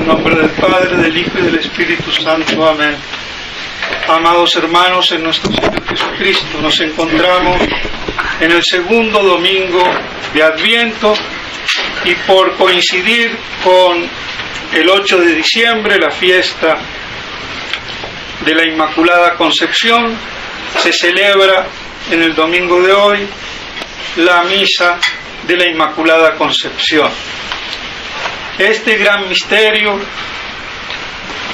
En nombre del Padre, del Hijo y del Espíritu Santo. Amén. Amados hermanos, en nuestro Señor Jesucristo nos encontramos en el segundo domingo de Adviento y por coincidir con el 8 de diciembre, la fiesta de la Inmaculada Concepción, se celebra en el domingo de hoy la misa de la Inmaculada Concepción. Este gran misterio,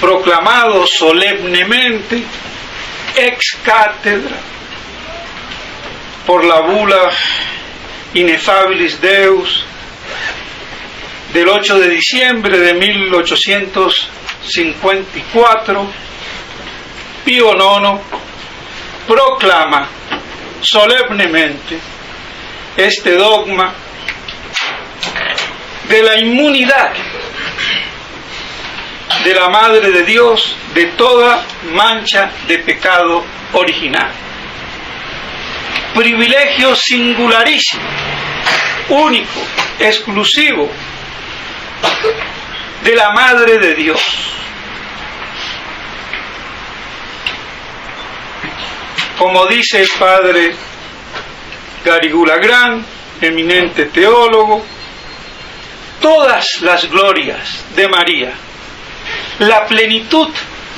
proclamado solemnemente ex cátedra por la bula Ineffabilis Deus del 8 de diciembre de 1854, Pío IX proclama solemnemente este dogma de la inmunidad de la Madre de Dios de toda mancha de pecado original. Privilegio singularísimo, único, exclusivo de la Madre de Dios. Como dice el padre Garrigou-Lagran, eminente teólogo, todas las glorias de María, la plenitud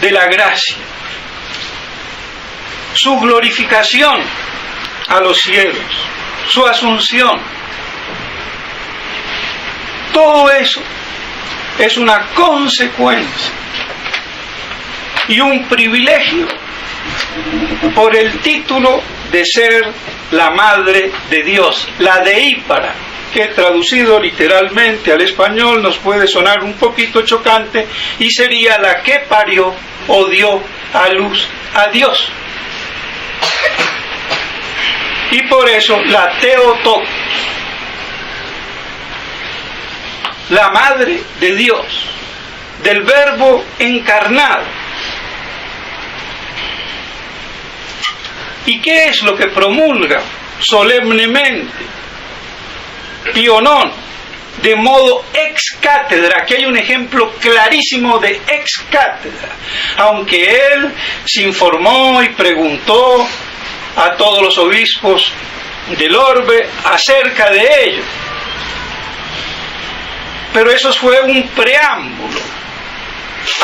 de la gracia, su glorificación a los cielos, su asunción, todo eso es una consecuencia y un privilegio por el título de ser la Madre de Dios, la deípara, que traducido literalmente al español nos puede sonar un poquito chocante y sería la que parió o dio a luz a Dios. Y por eso la Theotokos, la Madre de Dios, del Verbo encarnado. ¿Y qué es lo que promulga solemnemente Pío IX? De modo ex cátedra. Aquí hay un ejemplo clarísimo de ex cátedra, aunque él se informó y preguntó a todos los obispos del orbe acerca de ello, pero eso fue un preámbulo.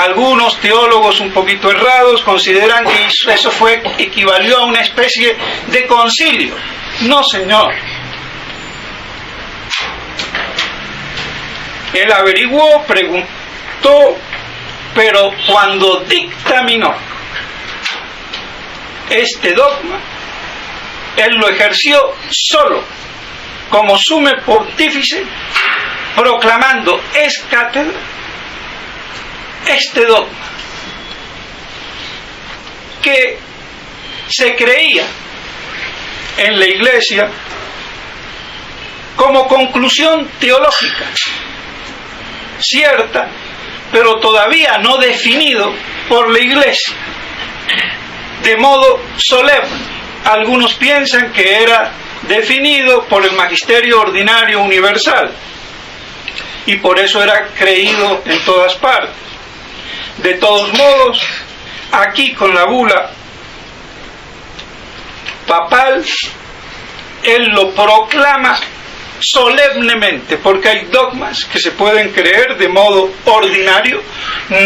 Algunos teólogos un poquito errados consideran que eso equivalió a una especie de concilio. No, señor. Él averiguó, preguntó, pero cuando dictaminó este dogma, él lo ejerció solo, como sumo pontífice, proclamando ex cátedra este dogma, que se creía en la Iglesia como conclusión teológica, cierta, pero todavía no definido por la Iglesia, de modo solemne. Algunos piensan que era definido por el magisterio ordinario universal, y por eso era creído en todas partes. De todos modos, aquí con la bula papal, él lo proclama solemnemente, porque hay dogmas que se pueden creer de modo ordinario,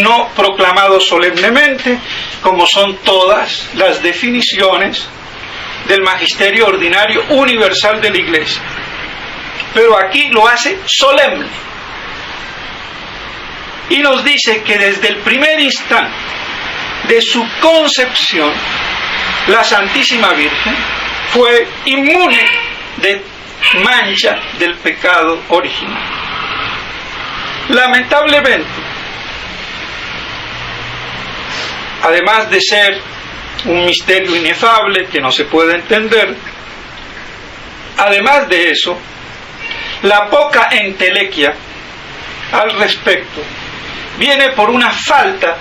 no proclamados solemnemente, como son todas las definiciones del magisterio ordinario universal de la Iglesia. Pero aquí lo hace solemne y nos dice que desde el primer instante de su concepción, la Santísima Virgen fue inmune de mancha del pecado original. Lamentablemente, además de ser un misterio inefable que no se puede entender, además de eso, la poca entelequia al respecto viene por una falta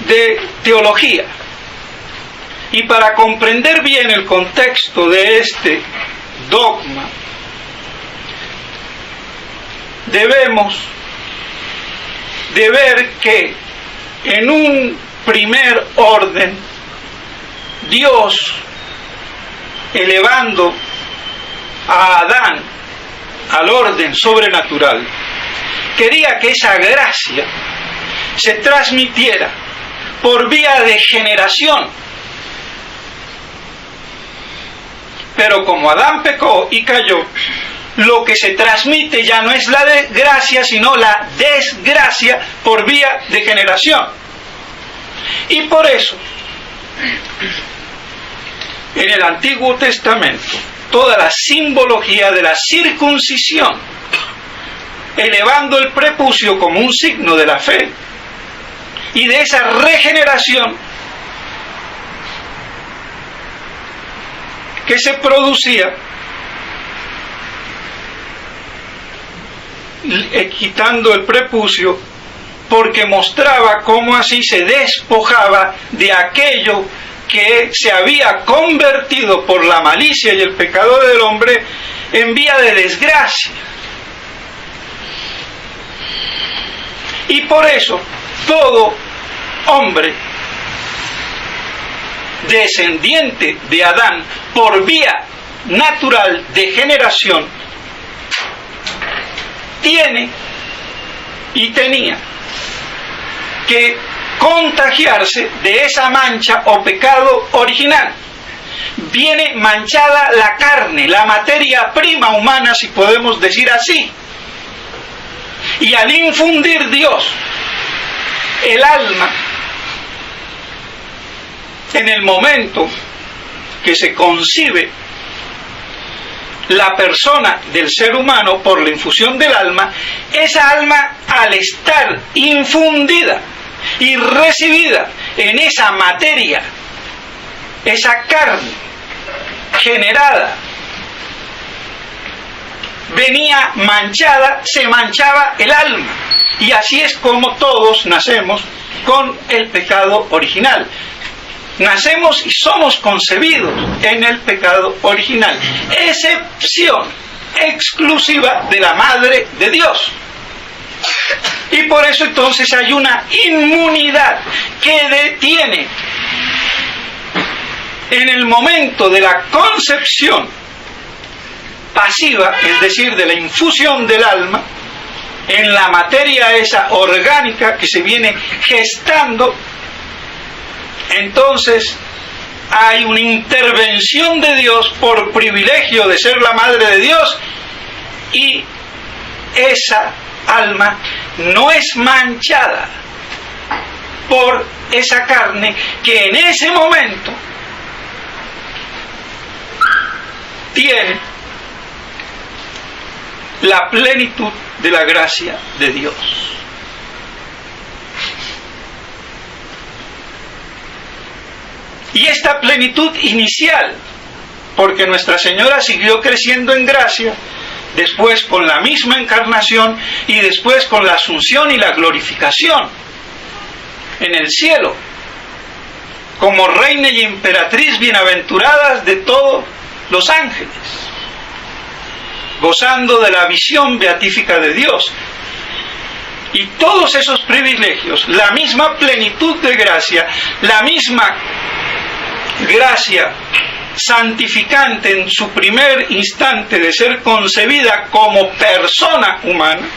de teología. Y para comprender bien el contexto de este dogma, debemos de ver que en un primer orden, Dios, elevando a Adán al orden sobrenatural, quería que esa gracia se transmitiera por vía de generación. Pero como Adán pecó y cayó, lo que se transmite ya no es la gracia, sino la desgracia por vía de generación. Y por eso, en el Antiguo Testamento, toda la simbología de la circuncisión, elevando el prepucio como un signo de la fe, y de esa regeneración que se producía quitando el prepucio, porque mostraba cómo así se despojaba de aquello que se había convertido por la malicia y el pecado del hombre en vía de desgracia. Y por eso todo hombre descendiente de Adán por vía natural de generación tiene y tenía que contagiarse de esa mancha o pecado original. Viene manchada la carne, la materia prima humana, si podemos decir así. Y al infundir Dios el alma en el momento que se concibe la persona del ser humano por la infusión del alma, esa alma, al estar infundida y recibida en esa materia, esa carne generada, venía manchada, se manchaba el alma. Y así es como todos nacemos con el pecado original. Nacemos y somos concebidos en el pecado original, excepción exclusiva de la Madre de Dios. Y por eso entonces hay una inmunidad que detiene en el momento de la concepción pasiva, es decir, de la infusión del alma, en la materia esa orgánica que se viene gestando. Entonces hay una intervención de Dios por privilegio de ser la Madre de Dios, y esa alma no es manchada por esa carne que en ese momento tiene la plenitud de la gracia de Dios. Y esta plenitud inicial, porque Nuestra Señora siguió creciendo en gracia, después con la misma encarnación y después con la asunción y la glorificación en el cielo, como reina y emperatriz bienaventuradas de todos los ángeles, gozando de la visión beatífica de Dios. Y todos esos privilegios, la misma plenitud de gracia, la misma gracia santificante en su primer instante de ser concebida como persona humana,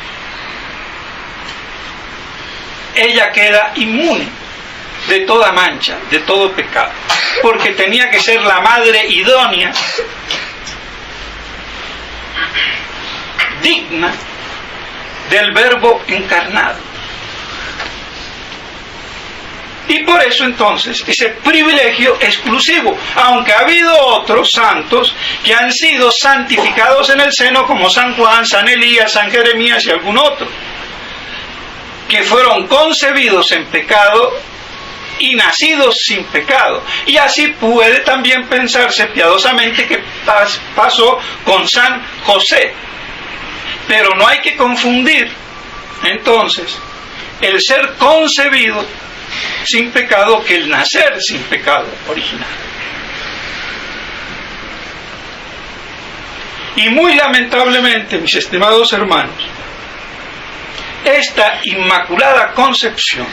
ella queda inmune de toda mancha, de todo pecado, porque tenía que ser la madre idónea, digna del Verbo encarnado. Y por eso entonces ese privilegio exclusivo, aunque ha habido otros santos que han sido santificados en el seno, como San Juan, San Elías, San Jeremías y algún otro, que fueron concebidos en pecado y nacidos sin pecado. Y así puede también pensarse piadosamente que pasó con San José. Pero no hay que confundir entonces el ser concebido sin pecado que el nacer sin pecado original. Y muy lamentablemente, mis estimados hermanos, esta Inmaculada Concepción,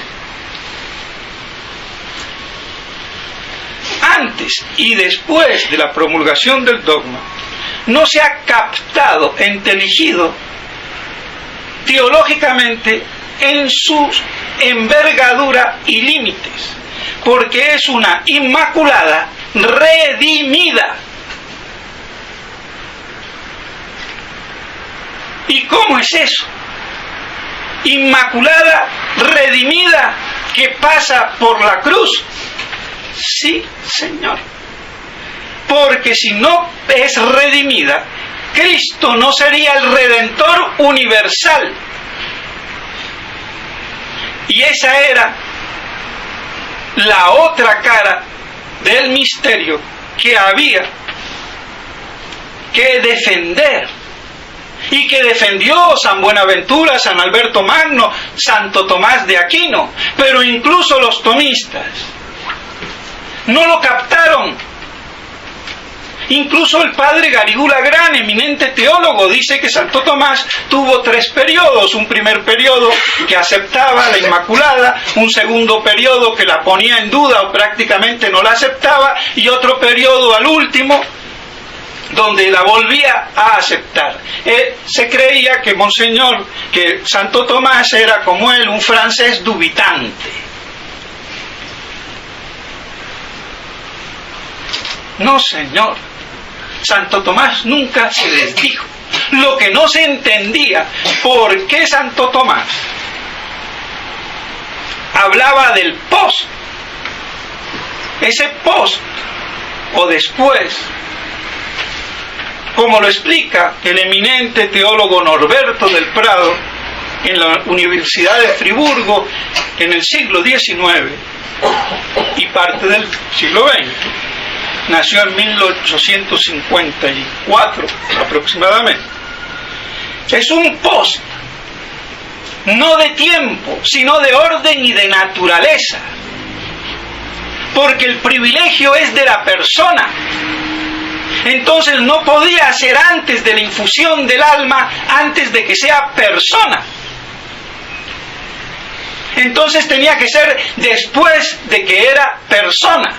antes y después de la promulgación del dogma, no se ha captado, entendido teológicamente en su envergadura y límites, porque es una Inmaculada redimida. ¿Y cómo es eso? Inmaculada redimida que pasa por la cruz. Sí, Señor. Porque si no es redimida, Cristo no sería el Redentor universal. Y esa era la otra cara del misterio que había que defender, y que defendió San Buenaventura, San Alberto Magno, Santo Tomás de Aquino, pero incluso los tomistas no lo captaron. Incluso el padre Garigula, gran eminente teólogo, dice que Santo Tomás tuvo 3 periodos: un primer periodo que aceptaba la Inmaculada, un segundo periodo que la ponía en duda o prácticamente no la aceptaba, y otro periodo al último donde la volvía a aceptar. Se creía que Monseñor, que Santo Tomás era como él, un francés dubitante. No, Señor. Santo Tomás nunca se desdijo. Lo que no se entendía, ¿por qué Santo Tomás hablaba del post? Ese post, o después, como lo explica el eminente teólogo Norberto del Prado en la Universidad de Friburgo en el siglo XIX y parte del siglo XX. Nació en 1854 aproximadamente. Es un post, no de tiempo, sino de orden y de naturaleza, porque el privilegio es de la persona. Entonces no podía ser antes de la infusión del alma, antes de que sea persona. Entonces tenía que ser después de que era persona.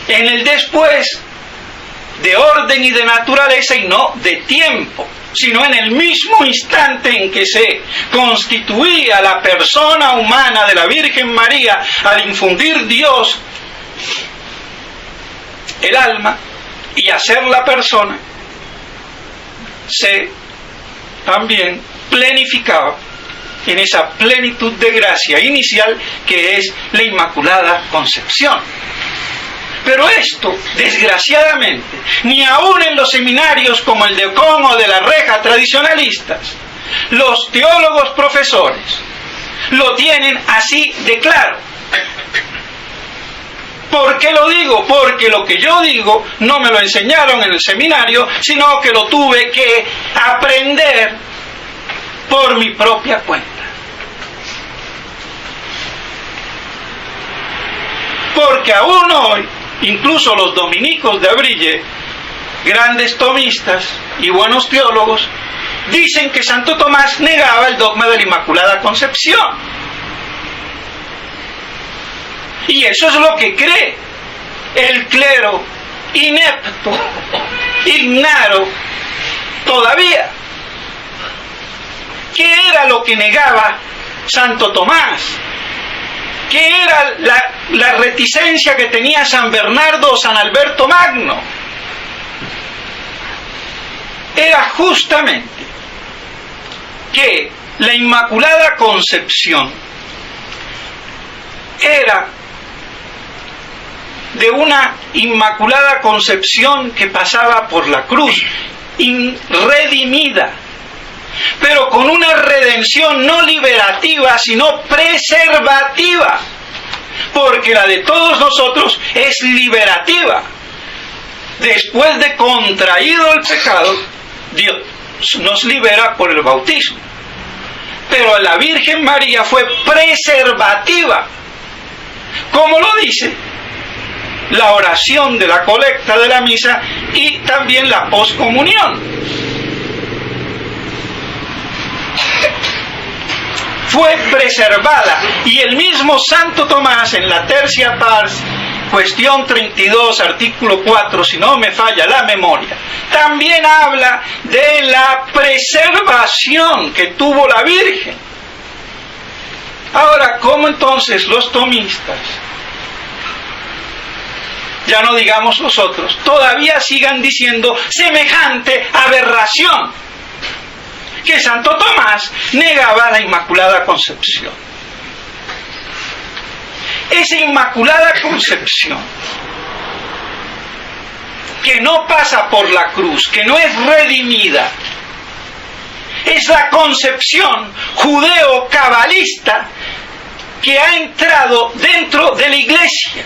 En el después de orden y de naturaleza, y no de tiempo, sino en el mismo instante en que se constituía la persona humana de la Virgen María al infundir Dios el alma y hacer la persona, se también plenificaba en esa plenitud de gracia inicial que es la Inmaculada Concepción. Pero esto, desgraciadamente, ni aún en los seminarios como el de Ocón o de la Reja tradicionalistas, los teólogos profesores lo tienen así de claro. ¿Por qué lo digo? Porque lo que yo digo no me lo enseñaron en el seminario, sino que lo tuve que aprender por mi propia cuenta. Porque aún hoy, incluso los dominicos de Abrille, grandes tomistas y buenos teólogos, dicen que Santo Tomás negaba el dogma de la Inmaculada Concepción. Y eso es lo que cree el clero inepto, ignaro todavía. ¿Qué era lo que negaba Santo Tomás? ¿Qué era la reticencia que tenía San Bernardo o San Alberto Magno? Era justamente que la Inmaculada Concepción era de una Inmaculada Concepción que pasaba por la cruz, redimida, pero con una redención no liberativa, sino preservativa, porque la de todos nosotros es liberativa. Después de contraído el pecado, Dios nos libera por el bautismo, pero la Virgen María fue preservativa, como lo dice la oración de la colecta de la misa y también la poscomunión. fue preservada. Y el mismo Santo Tomás en la Tercia Pars, cuestión 32, artículo 4, si no me falla la memoria, también habla de la preservación que tuvo la Virgen. Ahora, ¿cómo entonces los tomistas, ya no digamos los otros, todavía sigan diciendo semejante aberración? Que Santo Tomás negaba la Inmaculada Concepción. Esa Inmaculada Concepción, que no pasa por la cruz, que no es redimida, es la concepción judeo-cabalista que ha entrado dentro de la Iglesia.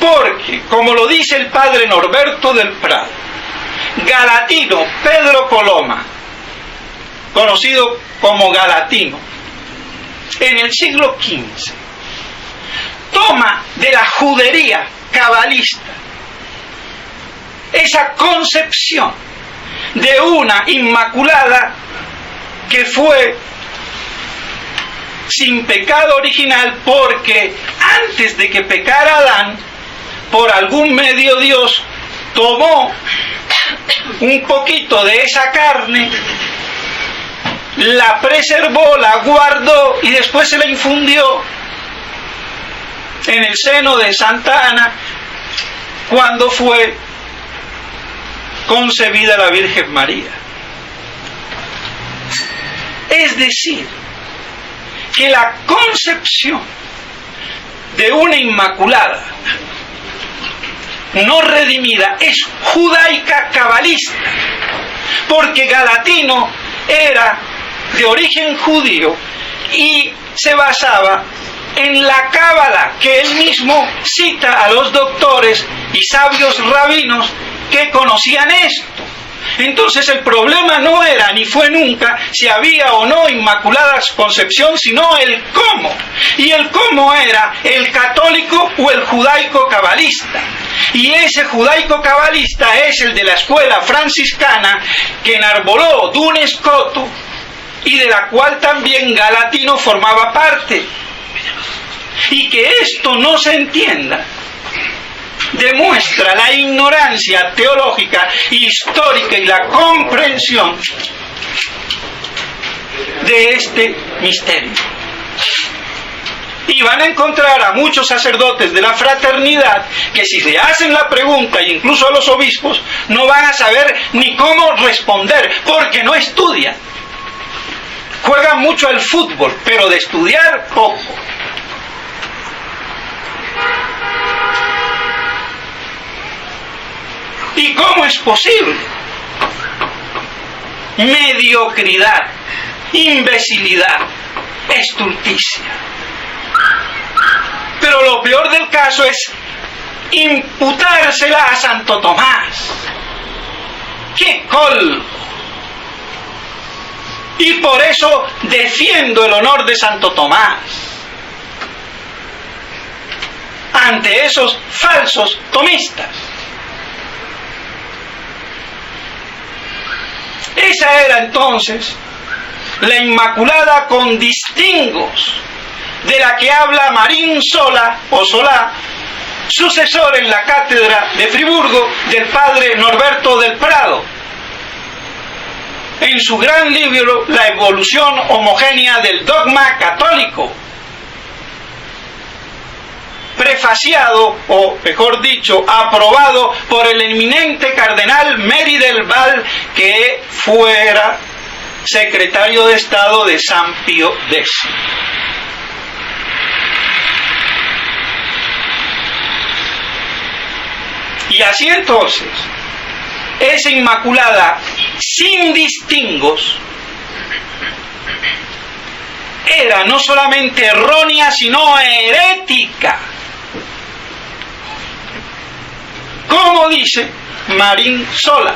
Porque, como lo dice el padre Norberto del Prado, Galatino Pedro Coloma, conocido como Galatino, en el siglo XV, toma de la judería cabalista esa concepción de una Inmaculada que fue sin pecado original, porque antes de que pecara Adán, por algún medio Dios tomó un poquito de esa carne, la preservó, la guardó y después se la infundió en el seno de Santa Ana cuando fue concebida la Virgen María. Es decir, que la concepción de una Inmaculada no redimida es judaica cabalista, porque Galatino era de origen judío y se basaba en la cábala que él mismo cita a los doctores y sabios rabinos que conocían esto. Entonces el problema no era ni fue nunca si había o no Inmaculada Concepción, sino el cómo. Y el cómo era el católico o el judaico cabalista. Y ese judaico cabalista es el de la escuela franciscana que enarboló Duns Scotus y de la cual también Galatino formaba parte. Y que esto no se entienda demuestra la ignorancia teológica, histórica y la comprensión de este misterio. Y van a encontrar a muchos sacerdotes de la fraternidad que si se hacen la pregunta, e incluso a los obispos, no van a saber ni cómo responder, porque no estudian. Juegan mucho al fútbol, pero de estudiar poco. ¿Y cómo es posible? Mediocridad, imbecilidad, estulticia. Pero lo peor del caso es imputársela a Santo Tomás. ¡Qué colmo! Y por eso defiendo el honor de Santo Tomás ante esos falsos tomistas. Esa era entonces la Inmaculada con distingos de la que habla Marín Sola o Solá, sucesor en la cátedra de Friburgo del padre Norberto del Prado, en su gran libro La evolución homogénea del dogma católico, prefaciado, o mejor dicho, aprobado por el eminente cardenal Mery del Val, que fuera secretario de Estado de San Pío X. Y así entonces, esa Inmaculada sin distingos era no solamente errónea, sino herética. Como dice Marín Sola.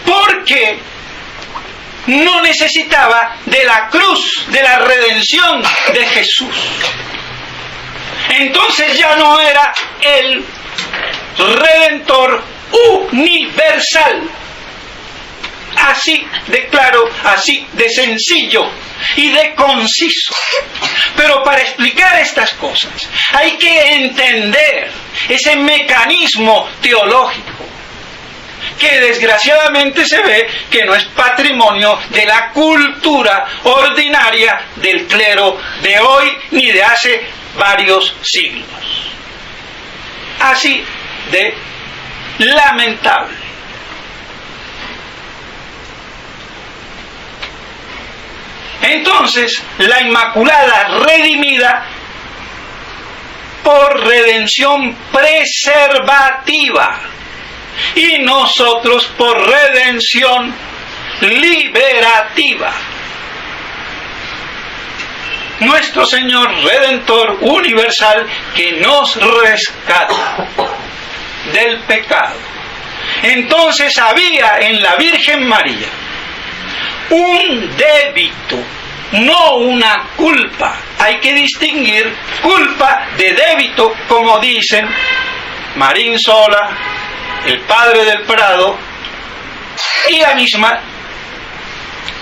Porque no necesitaba de la cruz, de la redención de Jesús. Entonces ya no era el Redentor universal Así de claro, así de sencillo y de conciso. Pero para explicar estas cosas hay que entender ese mecanismo teológico que desgraciadamente se ve que no es patrimonio de la cultura ordinaria del clero de hoy ni de hace varios siglos. Así de lamentable. Entonces, la Inmaculada redimida por redención preservativa y nosotros por redención liberativa. Nuestro Señor Redentor universal que nos rescata del pecado. Entonces había en la Virgen María un débito, no una culpa. Hay que distinguir culpa de débito, como dicen Marín Sola, el padre del Prado, y la misma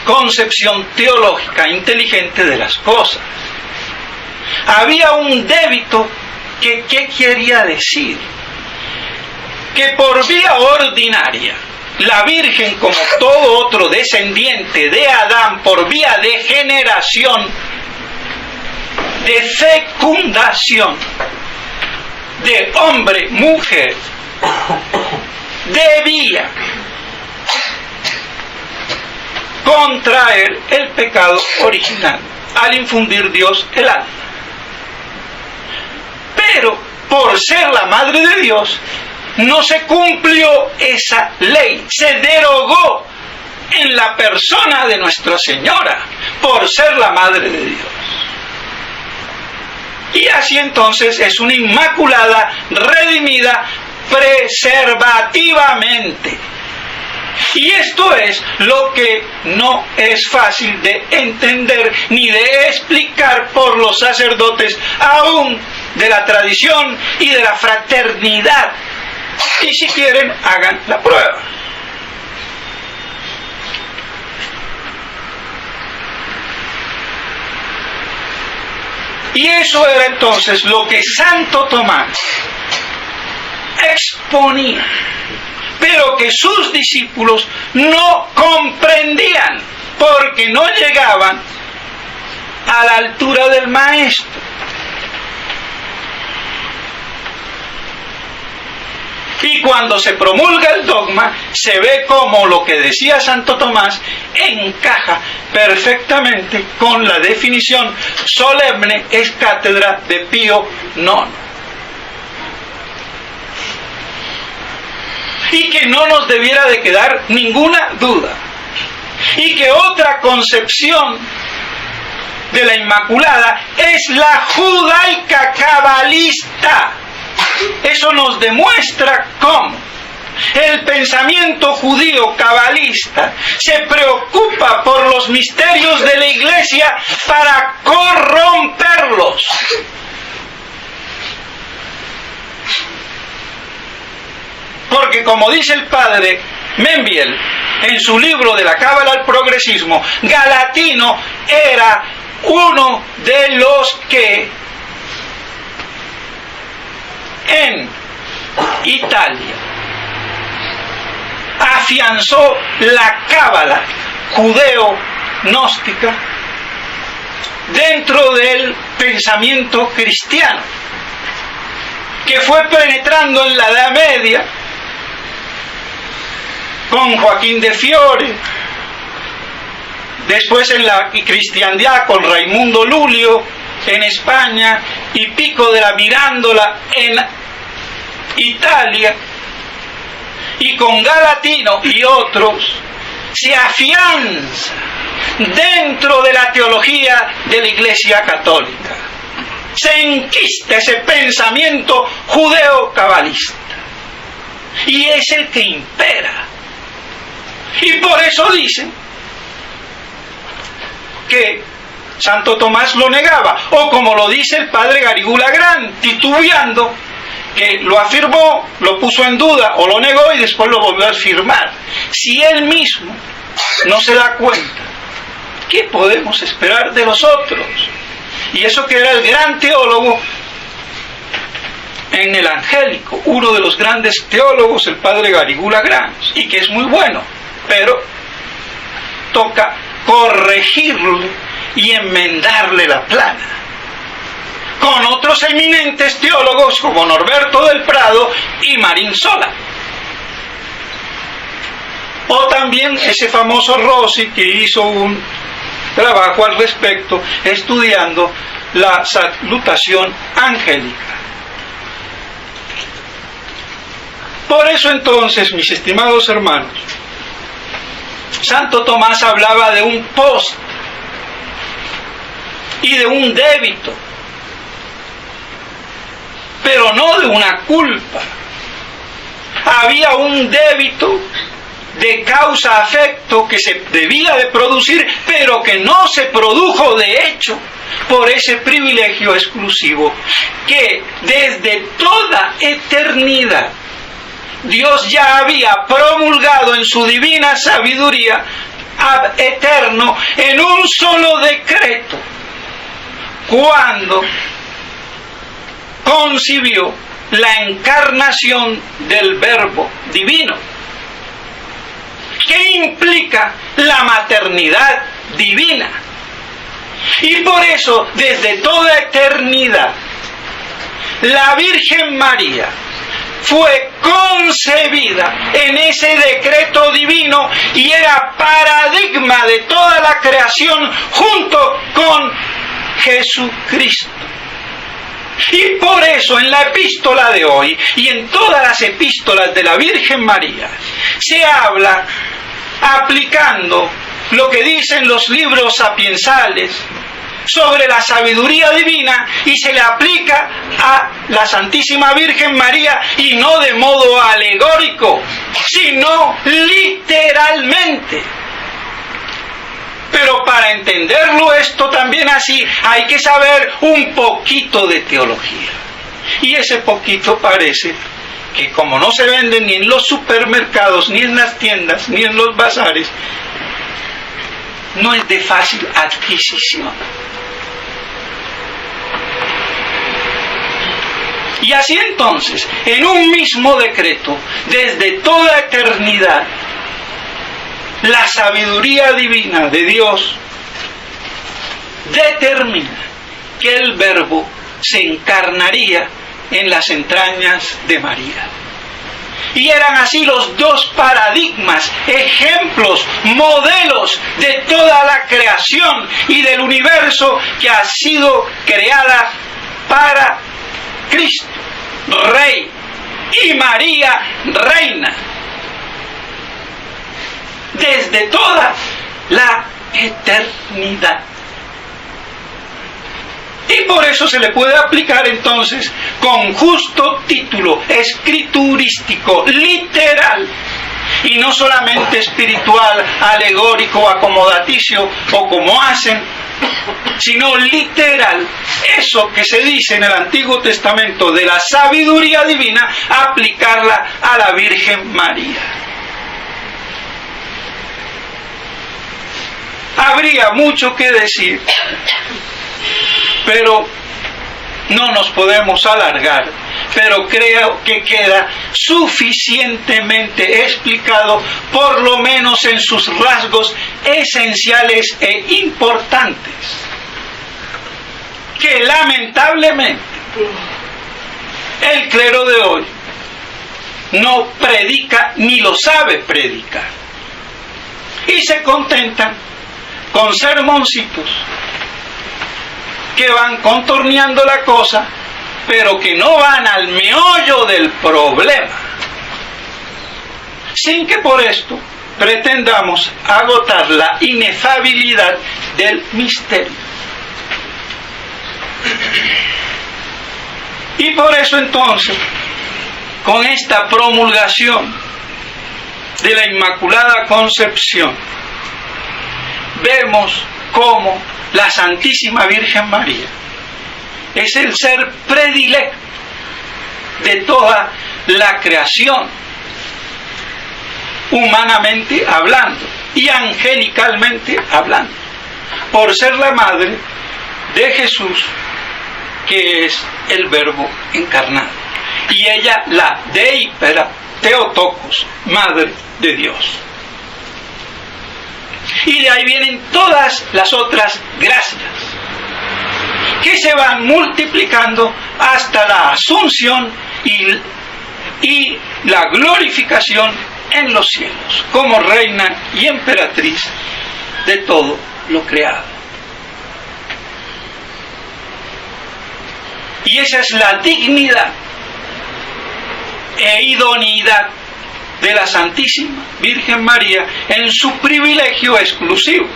concepción teológica inteligente de las cosas. Había un débito que, ¿qué quería decir? Que por vía ordinaria, la Virgen, como todo otro descendiente de Adán, por vía de generación, de fecundación, de hombre, mujer, debía contraer el pecado original al infundir Dios el alma. Pero por ser la madre de Dios no se cumplió esa ley, se derogó en la persona de Nuestra Señora por ser la madre de Dios. Y así entonces es una Inmaculada redimida preservativamente. Y esto es lo que no es fácil de entender ni de explicar por los sacerdotes aún de la tradición y de la fraternidad. Y si quieren, hagan la prueba. Y eso era entonces lo que Santo Tomás exponía, pero que sus discípulos no comprendían, porque no llegaban a la altura del Maestro. Y cuando se promulga el dogma, se ve como lo que decía Santo Tomás encaja perfectamente con la definición solemne ex cátedra de Pío IX. Y que no nos debiera de quedar ninguna duda. Y que otra concepción de la Inmaculada es la judaica cabalista. Eso nos demuestra cómo el pensamiento judío cabalista se preocupa por los misterios de la Iglesia para corromperlos. Porque como dice el padre Membiel en su libro de la Cábala al Progresismo, Galatino era uno de los que en Italia afianzó la cábala judeo-gnóstica dentro del pensamiento cristiano, que fue penetrando en la Edad Media con Joaquín de Fiore, después en la cristiandad con Raimundo Lulio en España y Pico de la Mirandola en Italia, y con Galatino y otros se afianza dentro de la teología de la Iglesia Católica. Se enquista ese pensamiento judeo-cabalista y es el que impera. Y por eso dicen que Santo Tomás lo negaba, o como lo dice el padre Garrigou Lagrand, titubeando, que lo afirmó, lo puso en duda o lo negó y después lo volvió a afirmar. Si él mismo no se da cuenta, ¿qué podemos esperar de los otros? Y eso que era el gran teólogo en el angélico, uno de los grandes teólogos, el padre Garigula Granz, y que es muy bueno, pero toca corregirle y enmendarle la plana. Con otros eminentes teólogos como Norberto del Prado y Marín Sola. O también ese famoso Rossi, que hizo un trabajo al respecto estudiando la salutación angélica. Por eso entonces, mis estimados hermanos, Santo Tomás hablaba de un post y de un débito, pero no de una culpa. Había un débito de causa-afecto que se debía de producir, pero que no se produjo de hecho por ese privilegio exclusivo que desde toda eternidad Dios ya había promulgado en su divina sabiduría ab eterno en un solo decreto, cuando concibió la encarnación del Verbo divino, que implica la maternidad divina. Y por eso, desde toda eternidad, la Virgen María fue concebida en ese decreto divino y era paradigma de toda la creación junto con Jesucristo. Y por eso en la epístola de hoy y en todas las epístolas de la Virgen María se habla aplicando lo que dicen los libros sapiensales sobre la sabiduría divina, y se le aplica a la Santísima Virgen María, y no de modo alegórico, sino literalmente. Pero para entenderlo esto también así, hay que saber un poquito de teología. Y ese poquito parece que, como no se vende ni en los supermercados, ni en las tiendas, ni en los bazares, no es de fácil adquisición. Y así entonces, en un mismo decreto, desde toda eternidad, la sabiduría divina de Dios determina que el Verbo se encarnaría en las entrañas de María. Y eran así los dos paradigmas, ejemplos, modelos de toda la creación y del universo que ha sido creada para Cristo, Rey, y María, Reina, desde toda la eternidad. Y por eso se le puede aplicar entonces con justo título escriturístico, literal, y no solamente espiritual, alegórico, acomodaticio, o como hacen, sino literal, eso que se dice en el Antiguo Testamento de la sabiduría divina, aplicarla a la Virgen María. Habría mucho que decir, pero no nos podemos alargar, pero creo que queda suficientemente explicado, por lo menos en sus rasgos esenciales e importantes, que lamentablemente el clero de hoy no predica ni lo sabe predicar, y se contentan con sermoncitos que van contorneando la cosa, pero que no van al meollo del problema, sin que por esto pretendamos agotar la inefabilidad del misterio. Y por eso entonces, con esta promulgación de la Inmaculada Concepción, vemos cómo la Santísima Virgen María es el ser predilecto de toda la creación, humanamente hablando, y angelicalmente hablando, por ser la madre de Jesús, que es el Verbo encarnado, y ella la Dei per Theotokos, madre de Dios. Y de ahí vienen todas las otras gracias, que se van multiplicando hasta la asunción y la glorificación en los cielos, como reina y emperatriz de todo lo creado. Y esa es la dignidad e idoneidad de la Santísima Virgen María en su privilegio exclusivo.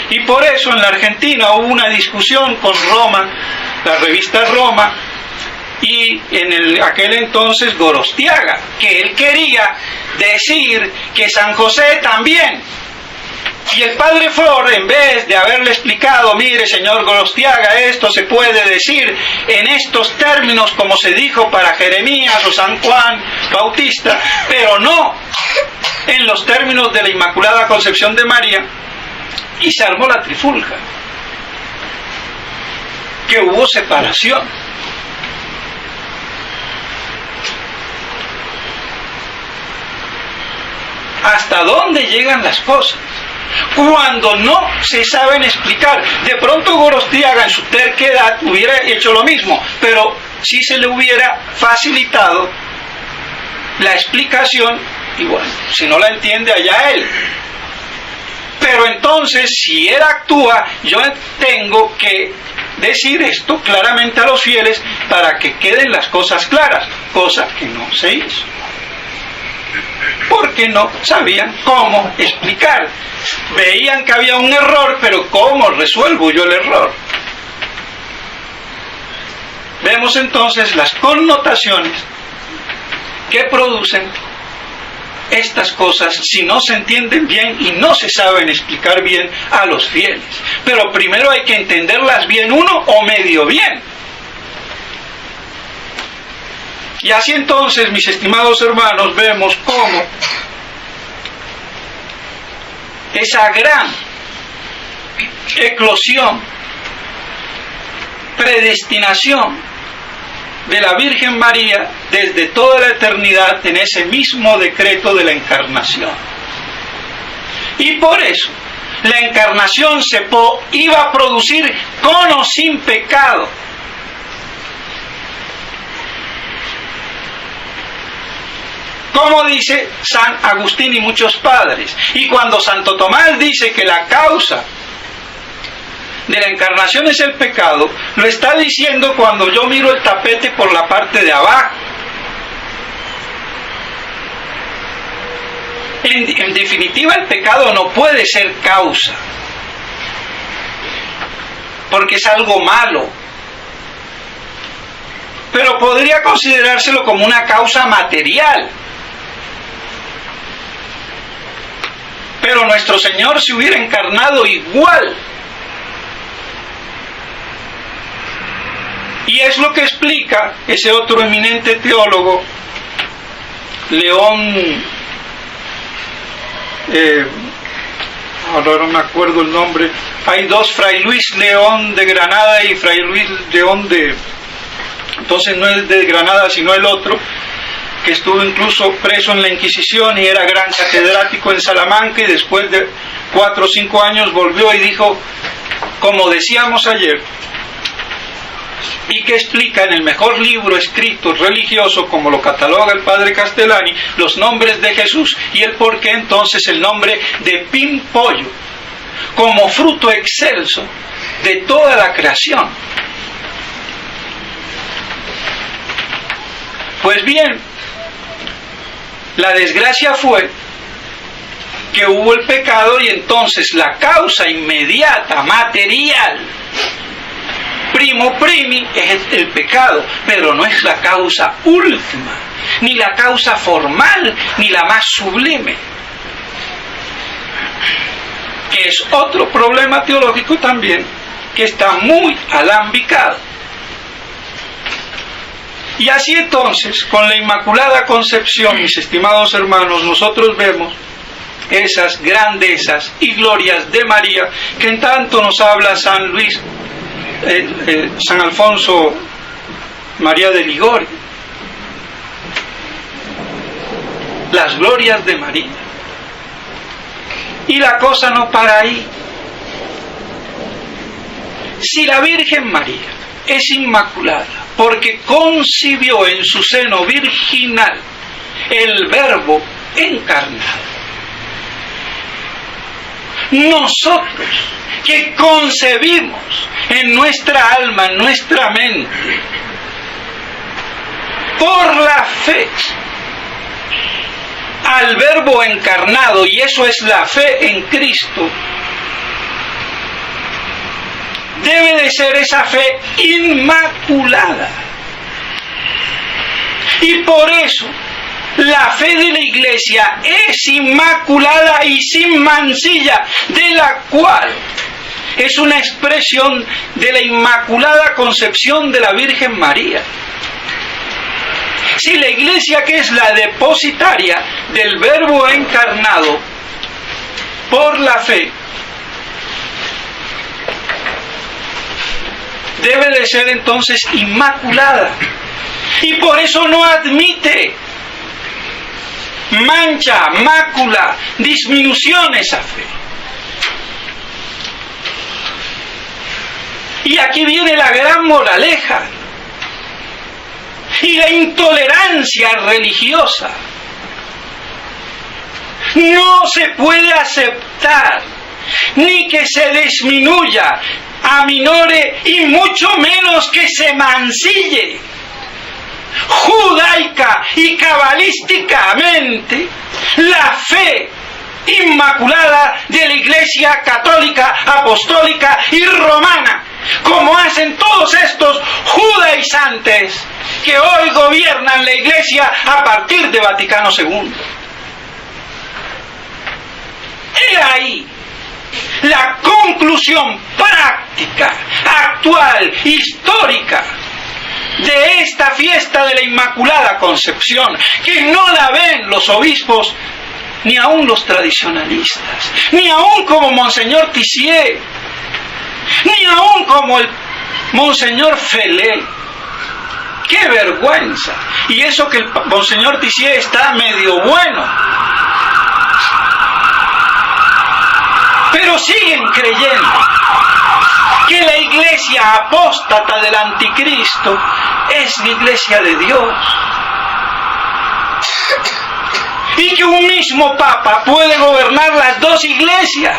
Y por eso en la Argentina hubo una discusión con Roma, la revista Roma, y en aquel entonces Gorostiaga, que él quería decir que San José también. Y el padre Flor, en vez de haberle explicado, mire señor Gorostiaga, esto se puede decir en estos términos como se dijo para Jeremías o San Juan Bautista, pero no en los términos de la Inmaculada Concepción de María, y se armó la trifulca, que hubo separación. ¿Hasta dónde llegan las cosas? Cuando no se saben explicar. De pronto Gorostiaga en su terquedad hubiera hecho lo mismo, pero si se le hubiera facilitado la explicación, y bueno, si no la entiende allá él. Pero entonces, si él actúa, yo tengo que decir esto claramente a los fieles para que queden las cosas claras, cosa que no se hizo, porque no sabían cómo explicar. Veían que había un error, pero ¿cómo resuelvo yo el error? Vemos entonces las connotaciones que producen estas cosas si no se entienden bien y no se saben explicar bien a los fieles. Pero primero hay que entenderlas bien uno o medio bien. Y así entonces, mis estimados hermanos, vemos cómo esa gran eclosión, predestinación de la Virgen María desde toda la eternidad en ese mismo decreto de la encarnación. Y por eso la encarnación iba a producir con o sin pecado. Como dice San Agustín y muchos padres. Y cuando Santo Tomás dice que la causa de la encarnación es el pecado, lo está diciendo cuando yo miro el tapete por la parte de abajo. En definitiva, el pecado no puede ser causa, porque es algo malo, pero podría considerárselo como una causa material. Pero nuestro Señor se hubiera encarnado igual. Y es lo que explica ese otro eminente teólogo, León, ahora no me acuerdo el nombre, hay dos, Fray Luis León de Granada y Fray Luis León de, entonces no es de Granada sino el otro, que estuvo incluso preso en la Inquisición y era gran catedrático en Salamanca, y después de 4 o 5 años volvió y dijo, como decíamos ayer, y que explica en el mejor libro escrito religioso, como lo cataloga el padre Castellani, los nombres de Jesús y el por qué entonces el nombre de Pimpollo, como fruto excelso de toda la creación. Pues bien, la desgracia fue que hubo el pecado y entonces la causa inmediata, material, primo primi, es el pecado, pero no es la causa última, ni la causa formal, ni la más sublime, que es otro problema teológico también, que está muy alambicado. Y así entonces, con la Inmaculada Concepción, mis estimados hermanos, nosotros vemos esas grandezas y glorias de María que en tanto nos habla San Alfonso María de Ligorio. Las glorias de María. Y la cosa no para ahí. Si la Virgen María es inmaculada porque concibió en su seno virginal el Verbo encarnado, nosotros que concebimos en nuestra alma, en nuestra mente, por la fe al Verbo encarnado, y eso es la fe en Cristo, debe de ser esa fe inmaculada. Y por eso la fe de la Iglesia es inmaculada y sin mancilla, de la cual es una expresión de la Inmaculada Concepción de la Virgen María. Si la Iglesia, que es la depositaria del Verbo encarnado por la fe, debe de ser entonces inmaculada, y por eso no admite mancha, mácula, disminución esa fe. Y aquí viene la gran moraleja y la intolerancia religiosa. No se puede aceptar ni que se disminuya, aminore, y mucho menos que se mancille judaica y cabalísticamente la fe inmaculada de la Iglesia católica, apostólica y romana, como hacen todos estos judaizantes que hoy gobiernan la Iglesia a partir de Vaticano II. He ahí la conclusión práctica, actual, histórica de esta fiesta de la Inmaculada Concepción, que no la ven los obispos, ni aun los tradicionalistas, ni aun como Monseñor Tissier, ni aun como el Monseñor Felé. ¡Qué vergüenza! Y eso que el Monseñor Tissier está medio bueno. Pero siguen creyendo que la iglesia apóstata del anticristo es la iglesia de Dios. Y que un mismo papa puede gobernar las dos iglesias,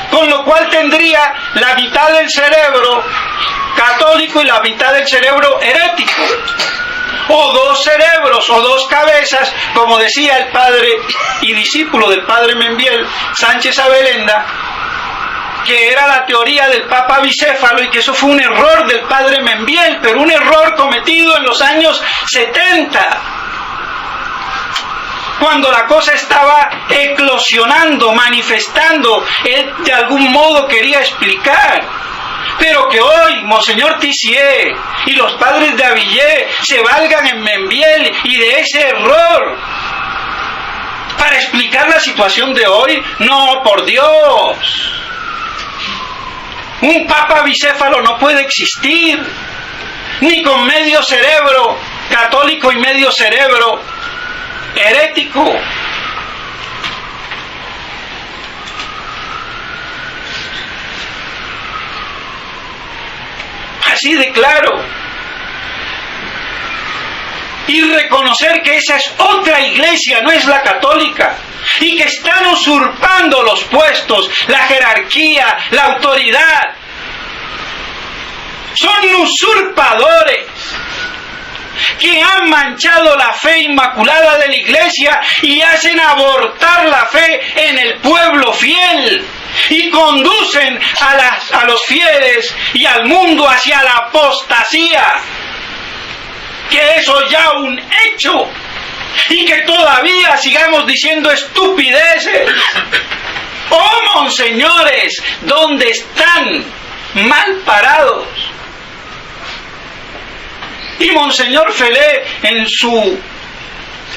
con lo cual tendría la mitad del cerebro católico y la mitad del cerebro herético, o dos cerebros o dos cabezas, como decía el padre y discípulo del padre Membiel, Sánchez Abelenda, que era la teoría del Papa bicéfalo, y que eso fue un error del padre Membiel, pero un error cometido en los años 70, cuando la cosa estaba eclosionando, manifestando. Él de algún modo quería explicar, pero que hoy Monseñor Tissier y los padres de Avillé se valgan en Membiel y de ese error para explicar la situación de hoy. No, por Dios. Un papa bicéfalo no puede existir, ni con medio cerebro católico y medio cerebro herético. Así de claro. Y reconocer que esa es otra iglesia, no es la católica, y que están usurpando los puestos, la jerarquía, la autoridad. Son usurpadores que han manchado la fe inmaculada de la iglesia y hacen abortar la fe en el pueblo fiel, y conducen a los fieles y al mundo hacia la apostasía, que eso ya un hecho, y que todavía sigamos diciendo estupideces. Oh, monseñores, ¿dónde están? Mal parados. Y Monseñor Felé, en su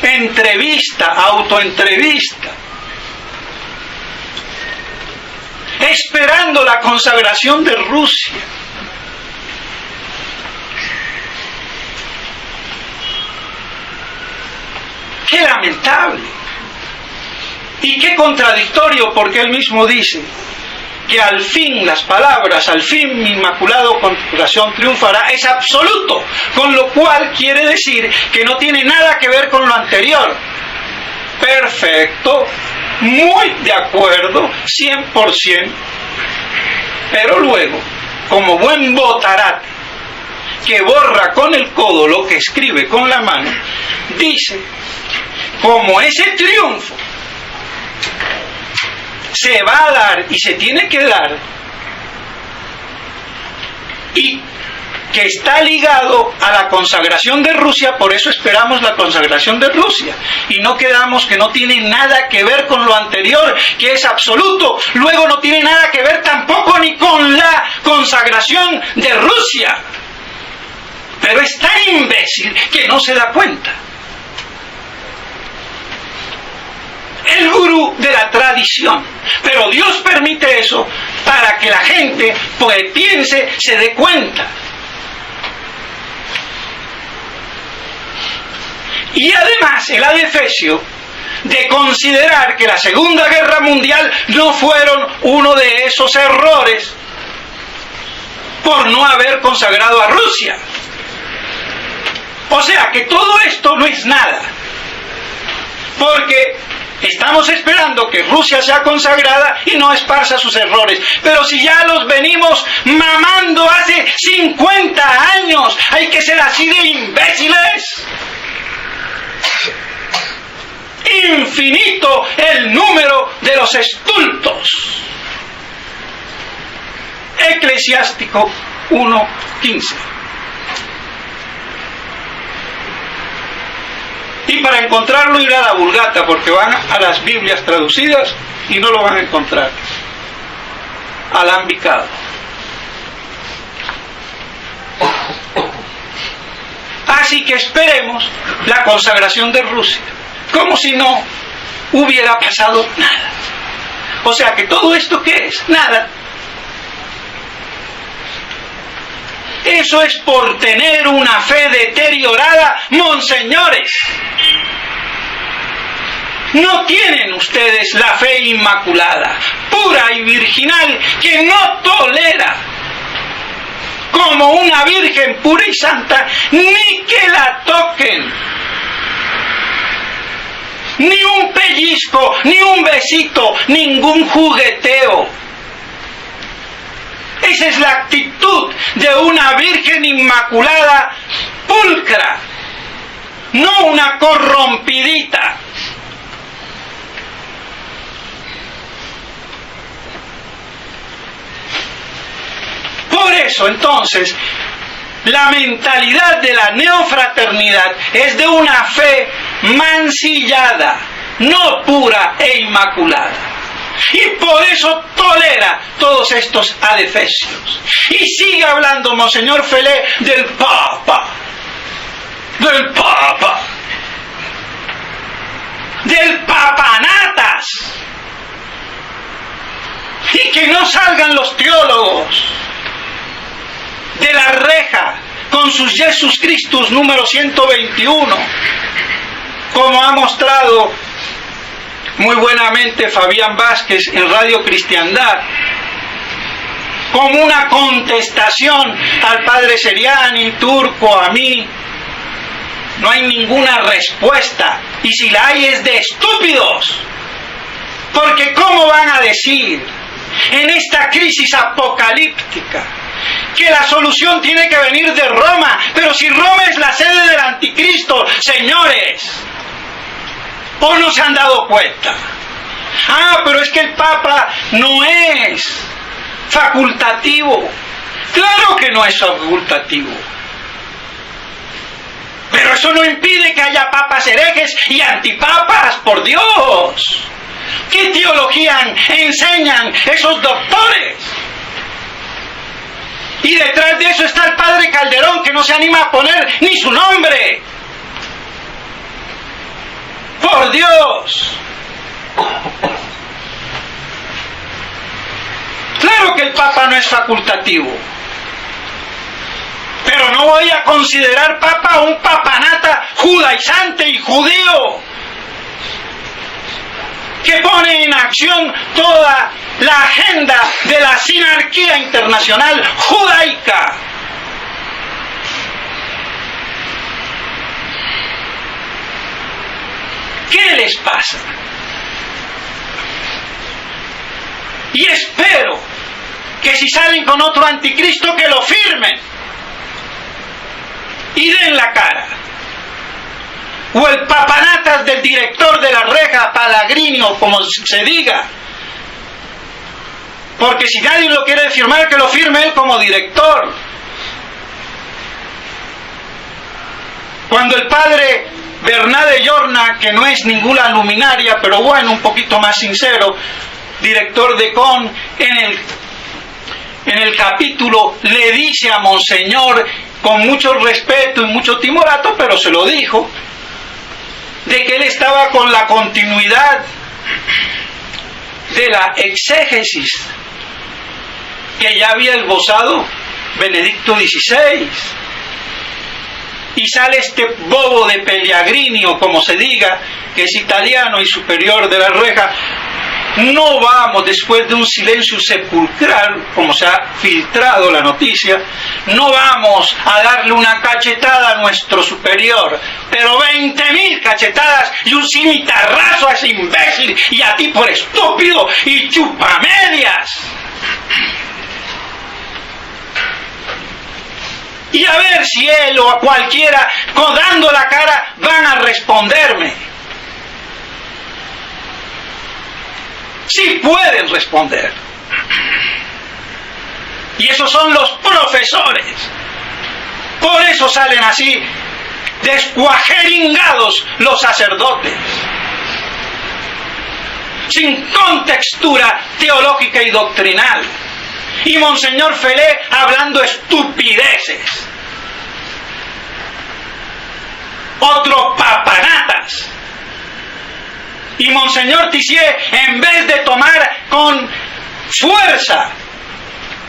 entrevista, autoentrevista, esperando la consagración de Rusia. ¡Qué lamentable! Y qué contradictorio, porque él mismo dice que al fin las palabras, al fin mi inmaculado corazón triunfará, es absoluto, con lo cual quiere decir que no tiene nada que ver con lo anterior. Perfecto, muy de acuerdo, 100%, pero luego, como buen botarate que borra con el codo lo que escribe con la mano, dice, como ese triunfo se va a dar y se tiene que dar, y que está ligado a la consagración de Rusia, por eso esperamos la consagración de Rusia, y no quedamos que no tiene nada que ver con lo anterior, que es absoluto, luego no tiene nada que ver tampoco ni con la consagración de Rusia, pero es tan imbécil que no se da cuenta. El gurú de la tradición, pero Dios permite eso para que la gente pues piense, se dé cuenta. Y además el adefesio de considerar que la Segunda Guerra Mundial no fueron uno de esos errores por no haber consagrado a Rusia. O sea que todo esto no es nada, porque estamos esperando que Rusia sea consagrada y no esparza sus errores. Pero si ya los venimos mamando hace 50 años, hay que ser así de imbéciles. Infinito el número de los estultos. Eclesiástico 1:15. Y para encontrarlo ir a la Vulgata, porque van a las Biblias traducidas y no lo van a encontrar. Alambicado. Así que esperemos la consagración de Rusia, como si no hubiera pasado nada. O sea que todo esto, ¿qué es? Nada. Eso es por tener una fe deteriorada, monseñores. No tienen ustedes la fe inmaculada, pura y virginal, que no tolera, como una virgen pura y santa, ni que la toquen. Ni un pellizco, ni un besito, ningún jugueteo. Esa es la actitud de una virgen inmaculada pulcra, no una corrompidita. Por eso, entonces, la mentalidad de la neofraternidad es de una fe mancillada, no pura e inmaculada. Y por eso tolera todos estos adefesios. Y sigue hablando Monseñor Felé del Papa, del papanatas. Y que no salgan los teólogos de la reja con sus Jesus Christus número 121, como ha mostrado muy buenamente Fabián Vázquez en Radio Cristiandad, como una contestación al padre Seriani, Turco, a mí. No hay ninguna respuesta, y si la hay es de estúpidos, porque ¿cómo van a decir en esta crisis apocalíptica que la solución tiene que venir de Roma? Pero si Roma es la sede del anticristo, señores, ¿o no se han dado cuenta? Ah, pero es que el Papa no es facultativo. Claro que no es facultativo. Pero eso no impide que haya papas herejes y antipapas, por Dios. ¿Qué teología enseñan esos doctores? Y detrás de eso está el padre Calderón, que no se anima a poner ni su nombre. ¡Por Dios! el Papa no es facultativo. Pero no voy a considerar Papa a un papanata judaizante y judío que pone en acción toda la agenda de la sinarquía internacional judaica. ¿Qué les pasa? Y espero que si salen con otro anticristo que lo firmen y den la cara. O el papanatas del director de la reja, Palagrini o como se diga. Porque si nadie lo quiere firmar, que lo firme él como director. Cuando el padre Bernade Jorna, que no es ninguna luminaria, pero bueno, un poquito más sincero, director de CON, en el capítulo le dice a Monseñor, con mucho respeto y mucho timorato, pero se lo dijo, de que él estaba con la continuidad de la exégesis que ya había esbozado Benedicto XVI. Y sale este bobo de Pellegrini, o como se diga, que es italiano y superior de la reja. No vamos, después de un silencio sepulcral, como se ha filtrado la noticia, no vamos a darle una cachetada a nuestro superior, pero 20.000 cachetadas y un cimitarrazo a ese imbécil y a ti por estúpido y chupamedias. Y a ver si él o a cualquiera, dando la cara, van a responderme. Sí pueden responder. Y esos son los profesores. Por eso salen así, descuajeringados los sacerdotes. Sin contextura teológica y doctrinal. Y Monseñor Felé hablando estupideces. Otro papanatas. Y Monseñor Tissier, en vez de tomar con fuerza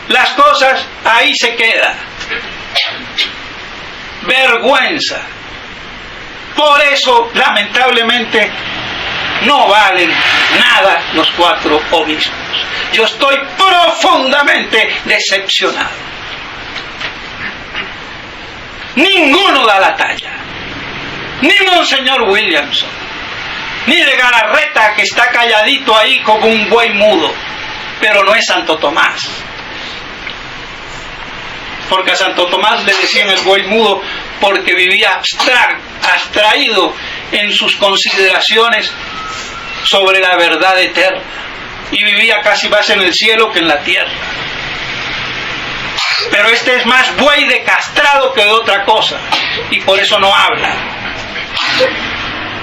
las cosas, ahí se queda. Vergüenza. Por eso, lamentablemente, no valen nada los 4 obispos. Yo estoy profundamente decepcionado. Ninguno da la talla. Ni Monseñor Williamson, ni de Galarreta, que está calladito ahí como un buey mudo, pero no es Santo Tomás. Porque a Santo Tomás le decían el buey mudo porque vivía abstraído en sus consideraciones sobre la verdad eterna. Y vivía casi más en el cielo que en la tierra. Pero este es más buey de castrado que de otra cosa. Y por eso no habla.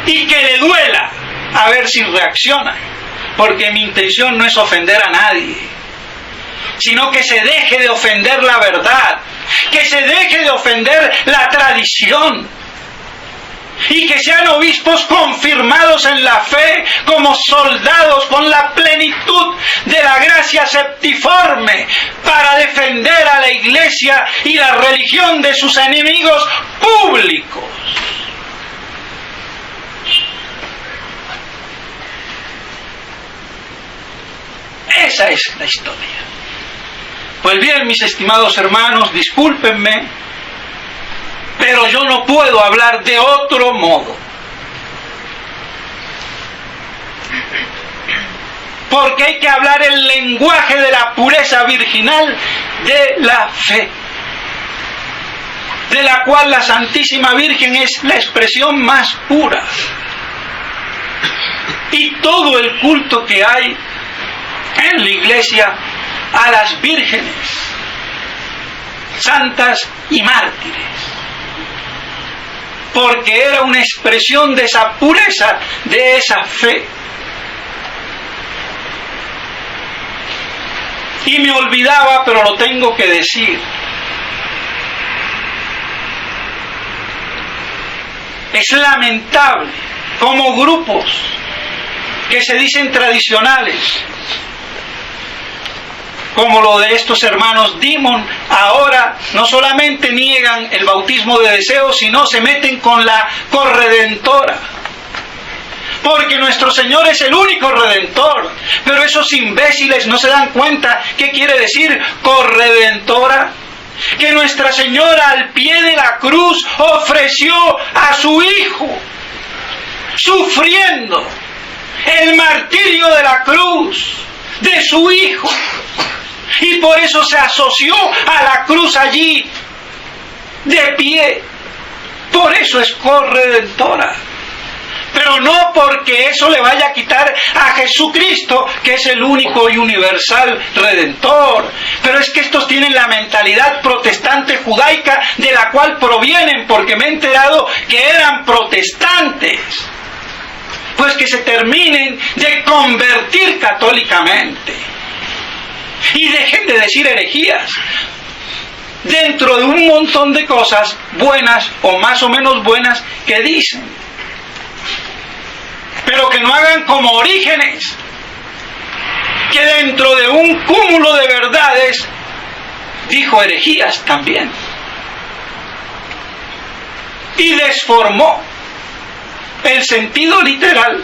Y que le duela, a ver si reacciona. Porque mi intención no es ofender a nadie, sino que se deje de ofender la verdad, que se deje de ofender la tradición, y que sean obispos confirmados en la fe como soldados con la plenitud de la gracia septiforme para defender a la Iglesia y la religión de sus enemigos públicos. Esa es la historia. Pues bien, mis estimados hermanos, discúlpenme, pero yo no puedo hablar de otro modo. Porque hay que hablar el lenguaje de la pureza virginal de la fe, de la cual la Santísima Virgen es la expresión más pura. Y todo el culto que hay en la Iglesia a las vírgenes, santas y mártires, porque era una expresión de esa pureza, de esa fe. Y me olvidaba, pero lo tengo que decir. Es lamentable como grupos que se dicen tradicionales como lo de estos hermanos Dimon, ahora no solamente niegan el bautismo de deseo, sino se meten con la corredentora. Porque nuestro Señor es el único redentor. Pero esos imbéciles no se dan cuenta qué quiere decir corredentora. Que Nuestra Señora al pie de la cruz ofreció a su Hijo, sufriendo el martirio de la cruz de su Hijo. Y por eso se asoció a la cruz allí, de pie. Por eso es corredentora. Pero no porque eso le vaya a quitar a Jesucristo, que es el único y universal Redentor. Pero es que estos tienen la mentalidad protestante judaica, de la cual provienen, porque me he enterado que eran protestantes. Pues que se terminen de convertir católicamente. Y dejen de decir herejías. Dentro de un montón de cosas buenas o más o menos buenas que dicen. Pero que no hagan como Orígenes, que dentro de un cúmulo de verdades dijo herejías también. Y desformó el sentido literal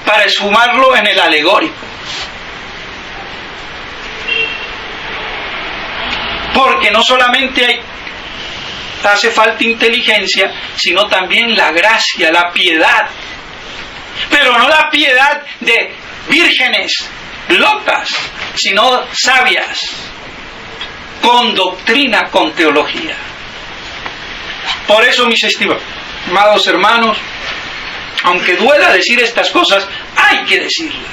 para esfumarlo en el alegórico. Porque no solamente hace falta inteligencia, sino también la gracia, la piedad. Pero no la piedad de vírgenes locas, sino sabias, con doctrina, con teología. Por eso, mis estimados hermanos, aunque duela decir estas cosas, hay que decirlas.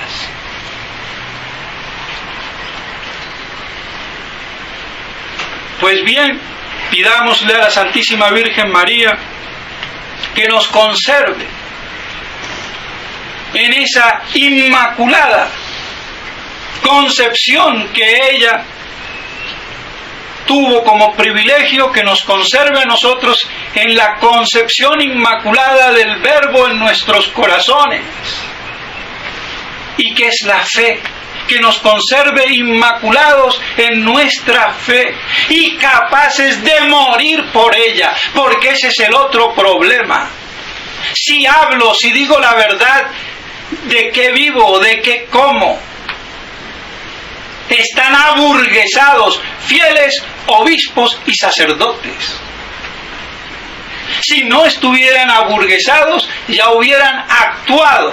Pues bien, pidámosle a la Santísima Virgen María que nos conserve en esa inmaculada concepción que ella tuvo como privilegio, que nos conserve a nosotros en la concepción inmaculada del Verbo en nuestros corazones, y que es la fe, que nos conserve inmaculados en nuestra fe y capaces de morir por ella, porque ese es el otro problema. Si hablo, si digo la verdad, ¿de qué vivo? ¿De qué como? Están aburguesados, fieles obispos y sacerdotes. Si no estuvieran aburguesados, ya hubieran actuado.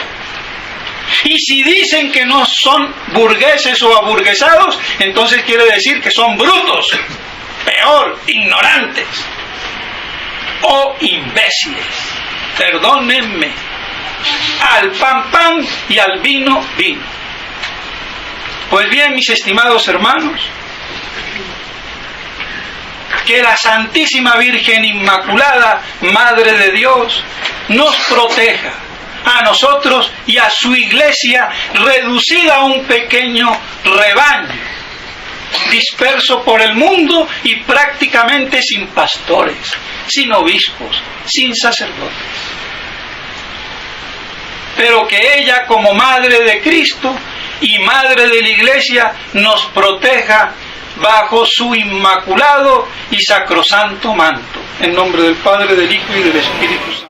Y si dicen que no son burgueses o aburguesados, entonces quiere decir que son brutos, peor, ignorantes o imbéciles. Perdónenme. Al pan, pan, y al vino, vino. Pues bien, mis estimados hermanos, que la Santísima Virgen Inmaculada, Madre de Dios, nos proteja a nosotros y a su Iglesia, reducida a un pequeño rebaño, disperso por el mundo y prácticamente sin pastores, sin obispos, sin sacerdotes. Pero que ella, como Madre de Cristo y Madre de la Iglesia, nos proteja bajo su inmaculado y sacrosanto manto. En nombre del Padre, del Hijo y del Espíritu Santo.